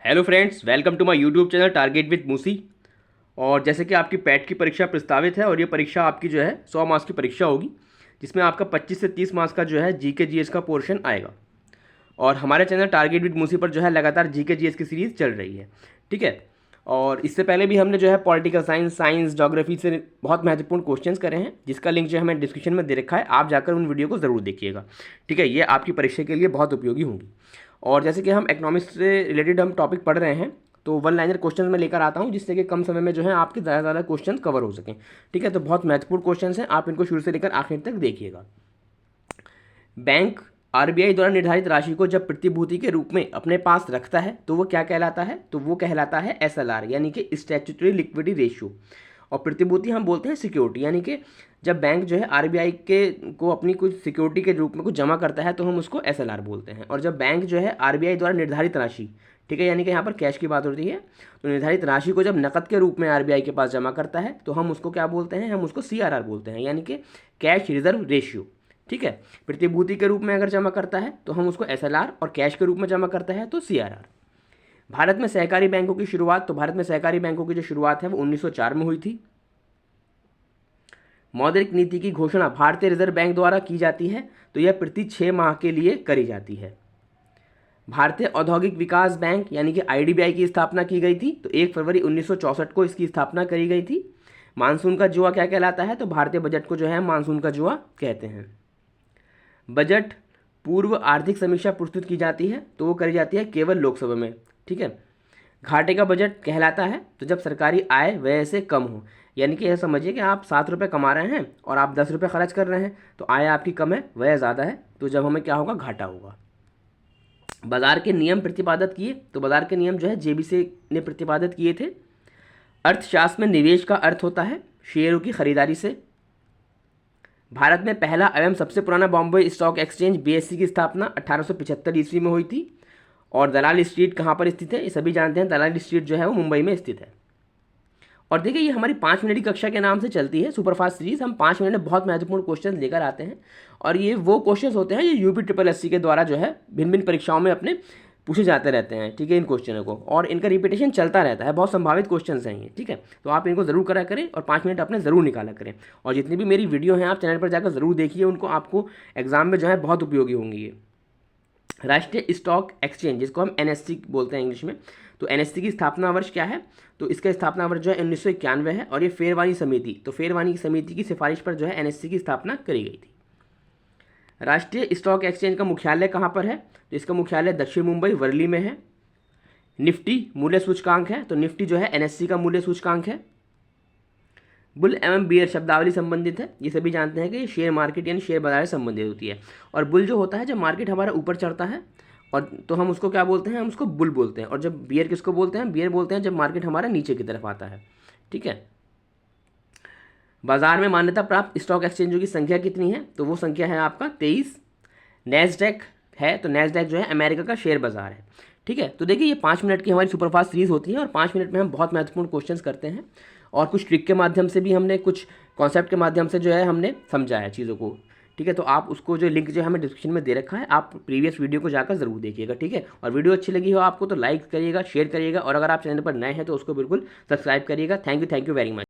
Hello friends, welcome to my YouTube channel target with मूसी। और जैसे कि आपकी पैट की परीक्षा प्रस्तावित है और ये परीक्षा आपकी जो है 100 मार्क्स की परीक्षा होगी, जिसमें आपका 25 से 30 मार्क्स का जो है जीके जीएस का पोर्शन आएगा। और हमारे चैनल टारगेट विद मूसी पर जो है लगातार जीके जीएस की सीरीज़ चल रही है, ठीक है। और इससे पहले भी हमने जो है पॉलिटिकल साइंस ज्योग्राफी से बहुत महत्वपूर्ण क्वेश्चंस करे हैं, जिसका लिंक जो है हमें डिस्क्रिप्शन में दे रखा है। आप जाकर उन वीडियो को ज़रूर देखिएगा, ठीक है। ये आपकी परीक्षा के लिए बहुत उपयोगी होंगी। और जैसे कि हम इकोनॉमिक्स से रिलेटेड हम टॉपिक पढ़ रहे हैं, तो वन लाइनर क्वेश्चन मैं लेकर आता हूं, जिससे कि कम समय में जो है आपके ज़्यादा से ज़्यादा क्वेश्चन कवर हो सकें, ठीक है। तो बहुत महत्वपूर्ण क्वेश्चन हैं, आप इनको शुरू से लेकर आखिर तक देखिएगा। बैंक आरबीआई द्वारा निर्धारित राशि को जब प्रतिभूति के रूप में अपने पास रखता है तो वो क्या कहलाता है? तो वो कहलाता है एसएलआर, यानी कि स्टैट्यूटरी लिक्विडिटी रेशियो। और प्रतिभूति हम बोलते हैं सिक्योरिटी, यानी कि जब बैंक जो है आरबीआई के को अपनी कुछ सिक्योरिटी के रूप में कुछ जमा करता है तो हम उसको एसएलआर बोलते हैं। और जब बैंक जो है आरबीआई द्वारा निर्धारित राशि, ठीक है, यानी कि यहाँ पर कैश की बात होती है, तो निर्धारित राशि को जब नकद के रूप में आरबीआई के पास जमा करता है तो हम उसको क्या बोलते हैं? हम उसको सीआरआर बोलते हैं, यानी कि कैश रिजर्व रेशियो, ठीक है। प्रतिभूति के रूप में अगर जमा करता है तो हम उसको एसएलआर, और कैश के रूप में जमा करता है तो सीआरआर। भारत में सहकारी बैंकों की शुरुआत, तो भारत में सहकारी बैंकों की जो शुरुआत है वो 1904 में हुई थी। मौद्रिक नीति की घोषणा भारतीय रिजर्व बैंक द्वारा की जाती है, तो यह प्रति 6 माह के लिए करी जाती है। भारतीय औद्योगिक विकास बैंक यानी कि आईडीबीआई की स्थापना की गई थी, तो 1 फरवरी 1964 को इसकी स्थापना करी गई थी। मानसून का जुआ क्या कहलाता है? तो भारतीय बजट को जो है मानसून का जुआ कहते हैं। बजट पूर्व आर्थिक समीक्षा प्रस्तुत की जाती है, तो वो करी जाती है केवल लोकसभा में, ठीक है। घाटे का बजट कहलाता है तो जब सरकारी आय व्यय से कम हो, यानी कि यह समझिए कि आप 7 रुपये कमा रहे हैं और आप 10 रुपये खर्च कर रहे हैं, तो आय आपकी कम है, व्यय ज़्यादा है, तो जब हमें क्या होगा? घाटा होगा। बाजार के नियम प्रतिपादित किए, तो बाजार के नियम जो है जेबीसी ने प्रतिपादित किए थे। अर्थशास्त्र में निवेश का अर्थ होता है शेयरों की खरीदारी से। भारत में पहला एवं सबसे पुराना बॉम्बे स्टॉक एक्सचेंज बीएससी की स्थापना 1875 ईस्वी में हुई थी। और दलाल स्ट्रीट कहाँ पर स्थित है? ये सभी जानते हैं, दलाल स्ट्रीट जो है वो मुंबई में स्थित है। और देखिए, ये हमारी 5 मिनट की कक्षा के नाम से चलती है सुपरफास्ट सीरीज। हम 5 मिनट में बहुत महत्वपूर्ण क्वेश्चन लेकर आते हैं, और ये वो क्वेश्चन होते हैं ये यूपी ट्रिपल एससी के द्वारा जो है भिन्न भिन्न परीक्षाओं में अपने पूछे जाते रहते हैं, ठीक है, इन क्वेश्चनों को। और इनका रिपीटेशन चलता रहता है, बहुत संभावित क्वेश्चन हैं ये, ठीक है। तो आप इनको जरूर करा करें और 5 मिनट अपने ज़रूर निकाला करें। और जितनी भी मेरी वीडियो हैं आप चैनल पर जाकर ज़रूर देखिए, उनको आपको एग्जाम में जो है बहुत उपयोगी होंगी ये। राष्ट्रीय स्टॉक एक्सचेंज, जिसको हम एनएससी बोलते हैं इंग्लिश में, तो एनएससी की स्थापना वर्ष क्या है? तो इसका स्थापना वर्ष जो है 1991 है। और ये फेरवानी समिति, तो फेरवानी समिति की सिफारिश पर जो है एनएससी की स्थापना करी गई थी। राष्ट्रीय स्टॉक एक्सचेंज का मुख्यालय कहाँ पर है? तो इसका मुख्यालय दक्षिण मुंबई वर्ली में है। निफ्टी मूल्य सूचकांक है, तो निफ्टी जो है एनएससी का मूल्य सूचकांक है। बुल एवं बियर शब्दावली संबंधित है, ये सभी जानते हैं कि ये शेयर मार्केट यानी शेयर बाजार से संबंधित होती है। और बुल जो होता है जब मार्केट हमारा ऊपर चढ़ता है, और तो हम उसको क्या बोलते हैं? हम उसको बुल बोलते हैं। और जब बियर किसको बोलते हैं? बियर बोलते हैं जब मार्केट हमारा नीचे की तरफ आता है, ठीक है। बाजार में मान्यता प्राप्त स्टॉक एक्सचेंजों की संख्या कितनी है? तो वो संख्या है आपका 23। नैस्डैक है, तो नैस्डैक जो है अमेरिका का शेयर बाजार है, ठीक है। तो देखिए, ये 5 मिनट की हमारी सुपरफास्ट सीरीज होती है, और 5 मिनट में हम बहुत महत्वपूर्ण क्वेश्चंस करते हैं, और कुछ ट्रिक के माध्यम से भी हमने, कुछ कॉन्सेप्ट के माध्यम से जो है हमने समझा है चीज़ों को, ठीक है। तो आप उसको जो लिंक जो हमें डिस्क्रिप्शन में दे रखा है, आप प्रीवियस वीडियो को जाकर ज़रूर देखिएगा, ठीक है। और वीडियो अच्छी लगी हो आपको तो लाइक करिएगा, शेयर करिएगा, और अगर आप चैनल पर नए हैं तो उसको बिल्कुल सब्सक्राइब करिएगा। Thank you very much.